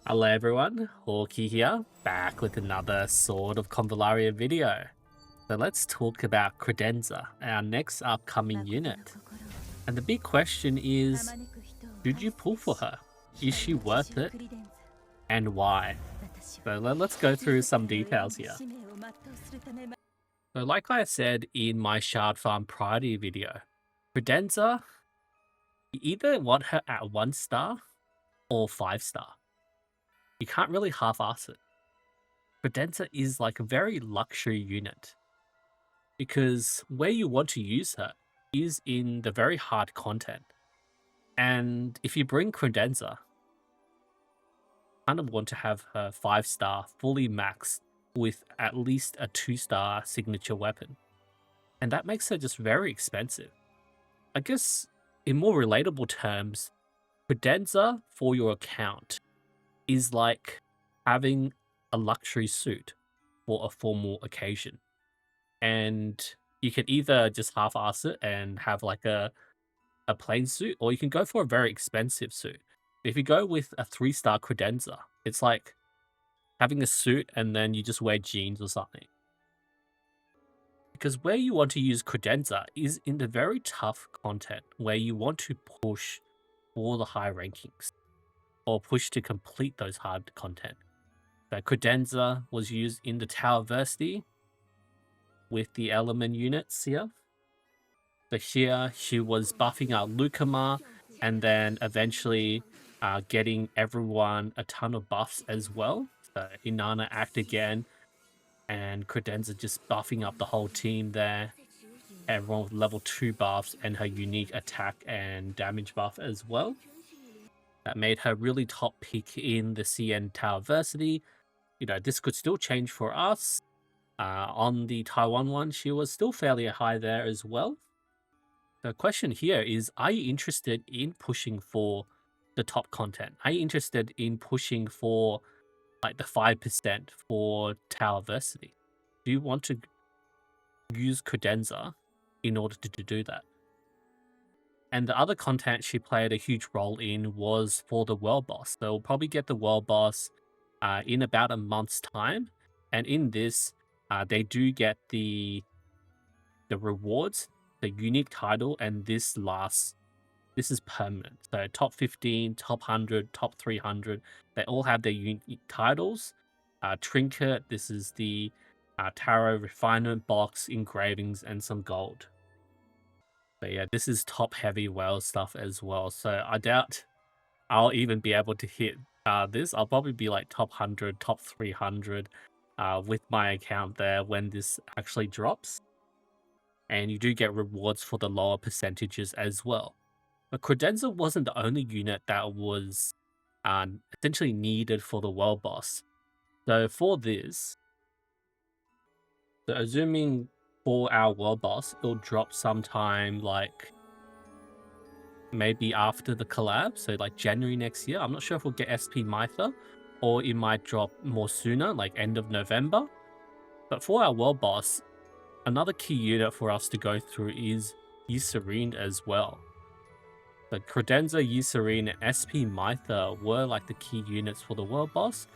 Hello everyone, Hawky here, back with another Sword of Convallaria video. So let's talk about Credenza, our next upcoming unit. And the big question is, should you pull for her? Is she worth it? And why? So let's go through some details here. So like I said in my Shard Farm Priority video, Credenza, you either want her at 1 star or 5 star. You can't really half-ass it. Credenza is like a very luxury unit because where you want to use her is in the very hard content. And if you bring Credenza, you kind of want to have her 5 star fully maxed with at least a 2 star signature weapon. And that makes her just very expensive. I guess in more relatable terms, Credenza for your account is like having a luxury suit for a formal occasion. And you can either just half-ass it and have like a plain suit, or you can go for a very expensive suit. If you go with a 3 star Credenza, it's like having a suit and then you just wear jeans or something. Because where you want to use Credenza is in the very tough content where you want to push for the high rankings or push to complete those hard content. So Credenza was used in the Towerversity with the element units here. So here she was buffing out Lukama and then eventually getting everyone a ton of buffs as well. So Inanna act again and Credenza just buffing up the whole team there. Everyone with level 2 buffs and her unique attack and damage buff as well. That made her really top pick in the CN Towerversity. You know, this could still change for us. On the Taiwan one, she was still fairly high there as well. The question here is, are you interested in pushing for the top content? Are you interested in pushing for like the 5% for Towerversity? Do you want to use Credenza in order to do that? And the other content she played a huge role in was for the world boss. So we'll probably get the world boss in about a month's time. And in this, they do get the rewards, the unique title, and this is permanent. So top 15, top 100, top 300, they all have their unique titles. Trinket, this is the tarot refinement box, engravings, and some gold. But yeah, this is top heavy whale stuff as well. So I doubt I'll even be able to hit this. I'll probably be like top 100, top 300 with my account there when this actually drops. And you do get rewards for the lower percentages as well. But Credenza wasn't the only unit that was essentially needed for the world boss. So for this, so assuming for our world boss, it'll drop sometime like maybe after the collab, so like January next year. I'm not sure if we'll get SP Meta or it might drop more sooner, like end of November. But for our world boss, another key unit for us to go through is Eucerin as well. The Credenza, Eucerin, and SP Mita were like the key units for the world boss.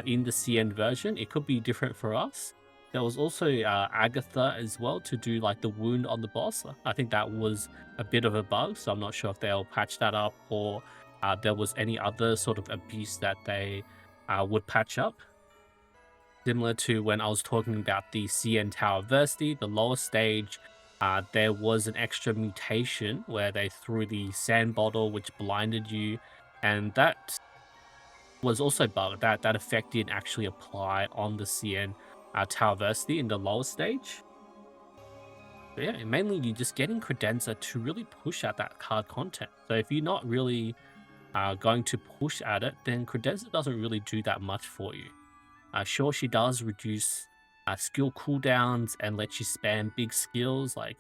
In the CN version, it could be different for us. There was also Agatha as well to do like the wound on the boss. I think that was a bit of a bug, so I'm not sure if they'll patch that up or there was any other sort of abuse that they would patch up. Similar to when I was talking about the CN Towerversity, the lower stage, there was an extra mutation where they threw the sand bottle which blinded you, and that was also bugged. That effect didn't actually apply on the CN Towerversity in the lower stage. But yeah, mainly you're just getting Credenza to really push at that hard content. So if you're not really going to push at it, then Credenza doesn't really do that much for you. Sure, she does reduce skill cooldowns and let you spam big skills. Like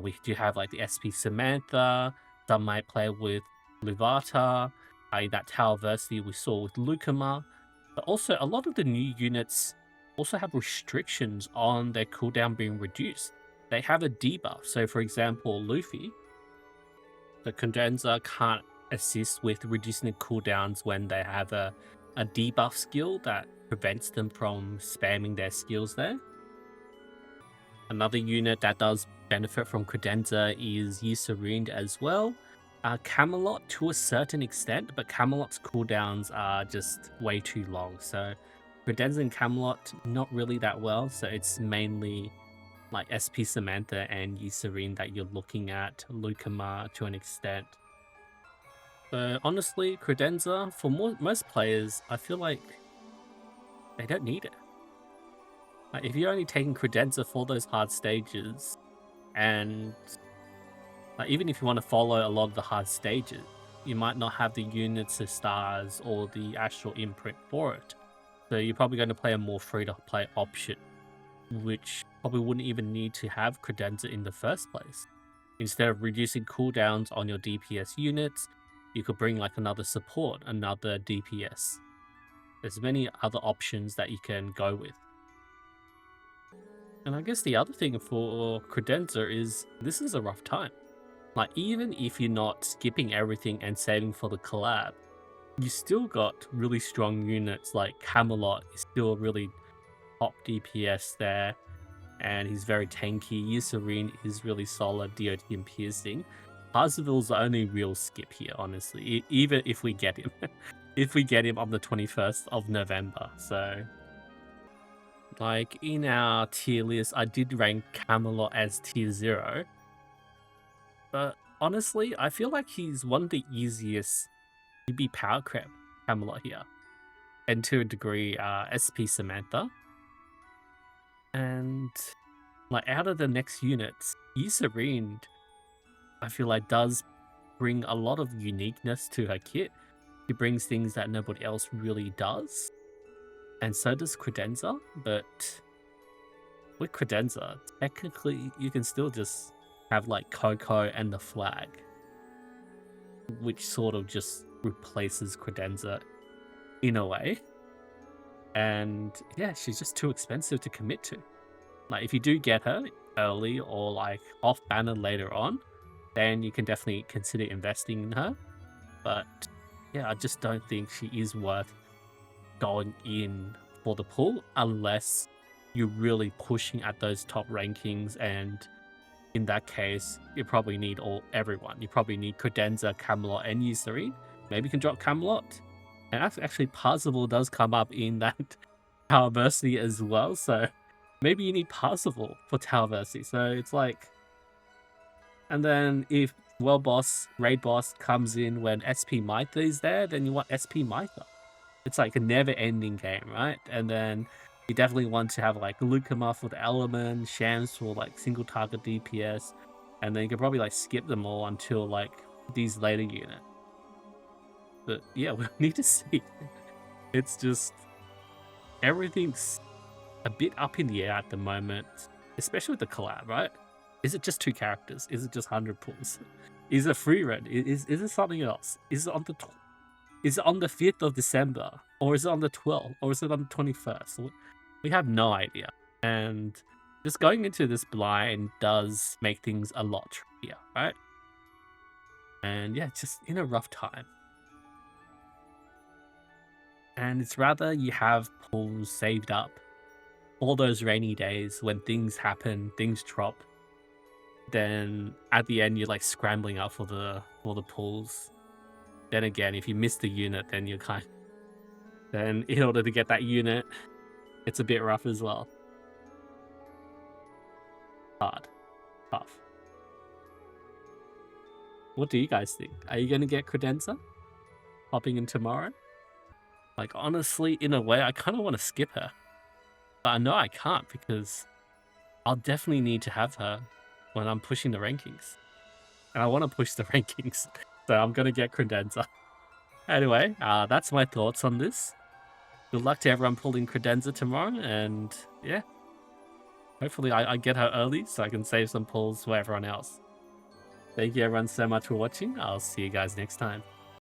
we do have like the SP Samantha. Some might play with Luvata. In that Towerversity we saw with Lukama. But also a lot of the new units also have restrictions on their cooldown being reduced. They have a debuff. So for example, Luffy, the Credenza can't assist with reducing the cooldowns when they have a a debuff skill that prevents them from spamming their skills there. Another unit that does benefit from Credenza is Eucerin as well. Camelot to a certain extent, but Camelot's cooldowns are just way too long. So Credenza and Camelot, not really that well. So it's mainly like SP Samantha and Eucerin that you're looking at, Lucamar to an extent. So honestly, Credenza, for most players, I feel like they don't need it. Like, if you're only taking Credenza for those hard stages, and like, even if you want to follow a lot of the hard stages, you might not have the units of stars or the actual imprint for it. So you're probably going to play a more free-to-play option, which probably wouldn't even need to have Credenza in the first place. Instead of reducing cooldowns on your DPS units, you could bring like another support, another DPS. There's many other options that you can go with. And I guess the other thing for Credenza is this is a rough time. Like, even if you're not skipping everything and saving for the collab, you still got really strong units like Camelot is still really top DPS there, and he's very tanky. Eucerin is really solid DOT and piercing. Parsifal's the only real skip here, honestly, even if we get him. If we get him on the 21st of November. So, like, in our tier list, I did rank Camelot as tier 0. But honestly, I feel like he's one of the easiest to be power creep Camelot here. And to a degree, SP Samantha. And like, out of the next units, Eucerin, I feel like does bring a lot of uniqueness to her kit. She brings things that nobody else really does. And so does Credenza, but with Credenza, technically you can still just have like Coco and the flag, which sort of just replaces Credenza in a way. And yeah, she's just too expensive to commit to. Like, if you do get her early or like off banner later on, then you can definitely consider investing in her. But yeah, I just don't think she is worth going in for the pool unless you're really pushing at those top rankings, and in that case, you probably need everyone. You probably need Credenza, Camelot, and Eucerin. Maybe you can drop Camelot. And actually, Parzival does come up in that Towerversity as well, so maybe you need Parzival for Towerversity. So it's like... And then if World Boss, Raid Boss comes in when SP Mytha is there, then you want SP Mytha. It's like a never-ending game, right? And then you definitely want to have like Lucamar for the element, Shams for like single target DPS, and then you can probably like skip them all until like these later units. But yeah, we'll need to see. It's just everything's a bit up in the air at the moment, especially with the collab, right? Is it just 2 characters? Is it just 100 pulls? Is it free run? Is it something else? Is it on the 5th of December? Or is it on the 12th? Or is it on the 21st? We have no idea. And just going into this blind does make things a lot trickier, right? And yeah, just in a rough time. And it's rather you have pulls saved up all those rainy days when things happen, things drop. Then at the end, you're like scrambling up for the pulls. Then again, if you miss the unit, then you're then in order to get that unit, it's a bit rough as well. Hard. Tough. What do you guys think? Are you going to get Credenza popping in tomorrow? Like, honestly, in a way, I kind of want to skip her. But I know I can't because I'll definitely need to have her when I'm pushing the rankings. And I want to push the rankings. So I'm going to get Credenza. Anyway, that's my thoughts on this. Good luck to everyone pulling Credenza tomorrow. And yeah, hopefully I get her early so I can save some pulls for everyone else. Thank you everyone so much for watching. I'll see you guys next time.